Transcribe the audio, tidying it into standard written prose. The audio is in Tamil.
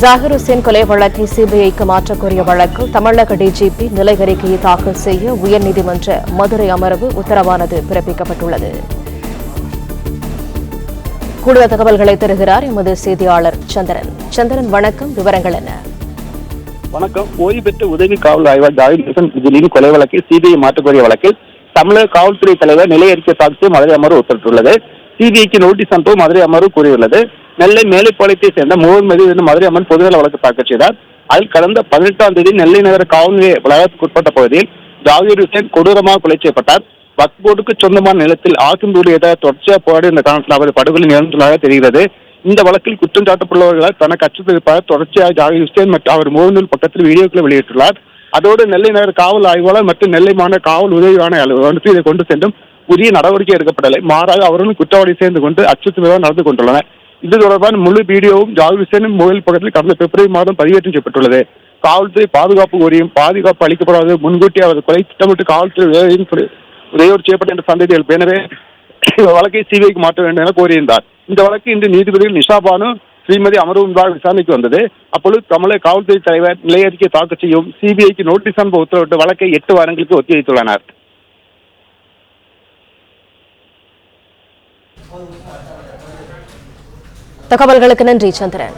ஜாகிர் ஹுசேன் கொலை வழக்கை சிபிஐக்கு மாற்றக் கோரிய வழக்கில் தமிழக டிஜிபி நிலை அறிக்கையை தாக்கல் செய்ய உயர்நீதிமன்ற மதுரை அமர்வு உத்தரவானது பிறப்பிக்கப்பட்டுள்ளது. கூடுதல் தகவல்களை தருகிறார் எமது செய்தியாளர் சந்திரன். சந்திரன், வணக்கம். விவரங்கள் என்ன? வணக்கம். ஓய்வு பெற்ற உதவி காவல் ஆய்வாளர் ஜாகிர் ஹுசேன் கொலை வழக்கில் சிபிஐ மாற்றக் கோரிய வழக்கில் தமிழக காவல்துறை தலைவர் நிலை அறிக்கை தாக்கல் செய்ய மதுரை அமர்வு உத்தரவிட்டுள்ளது. சிபிஐக்கு நோட்டீஸ் அனுப்ப மதுரை அமர்வு கூறியுள்ளது. நெல்லை மேலைப்பாளையத்தை சேர்ந்த முகமது மதுரை அமர்வு பொதுநல வழக்கு தாக்கல் செய்தார். அதில் கடந்த 18ஆம் தேதி நெல்லை நகர காவல் நிலைய வளாகத்துக்குட்பட்ட பகுதியில் ஜாகிர் ஹுசேன் கொடூரமாக கொலை செய்யப்பட்டார். வக்ஃப் போர்டுக்கு சொந்தமான நிலத்தில் ஆக்கிரமிப்பு எதிராக தொடர்ச்சியாக போராடி இந்த காரணத்தில் அவர் படுகொலை நிகழ்ந்ததாக தெரிகிறது. இந்த வழக்கில் குற்றம் சாட்டப்பட்டுள்ளவர்களால் தனக்கு அச்சுறுத்தலுக்காக தொடர்ச்சியாக ஜாகிர் ஹுசேன் மற்றும் அவர் முகநூல் பக்கத்தில் வீடியோக்களை வெளியிட்டுள்ளார். அதோடு நெல்லை நகர காவல் ஆய்வாளர் மற்றும் நெல்லை மாநகர காவல் உதவி ஆணையாளர் இதை கொண்டு சென்றும் உரிய நடவடிக்கை எடுக்கப்படவில்லை. மாறாக அவர்களும் குற்றவாளி சேர்ந்து கொண்டு அச்சுறுத்தலாக நடந்து கொண்டுள்ளனர். இது தொடர்பான முழு வீடியோவும் ஜாகிர் ஹுசேனின் மொபைல் பக்கத்தில் கடந்த பிப்ரவரி மாதம் பதிவேற்றம் செய்யப்பட்டுள்ளது. காவல்துறை பாதுகாப்பு கோரியும் பாதுகாப்பு அளிக்கப்படாத முன்கூட்டி அவர் கொலை திட்டமிட்டு காவல்துறை உதவியோடு செய்யப்பட்ட என்ற சந்தேகங்கள் எனவே வழக்கை சிபிஐக்கு மாற்ற வேண்டும் என கோரியிருந்தார். இந்த வழக்கு இன்று நீதிபதிகள் நிஷா பானு ஸ்ரீமதி அமர்வு முன்பாக விசாரணைக்கு வந்தது. அப்பொழுது தமிழக காவல்துறை தலைவர் நிலை அறிக்கை தாக்கல் செய்யும் சிபிஐக்கு நோட்டீஸ் அனுப்ப உத்தரவிட்டு வழக்கை 8 வாரங்களுக்கு ஒத்திவைத்துள்ளனர். தகவல்களுக்கு நன்றி சந்திரன்.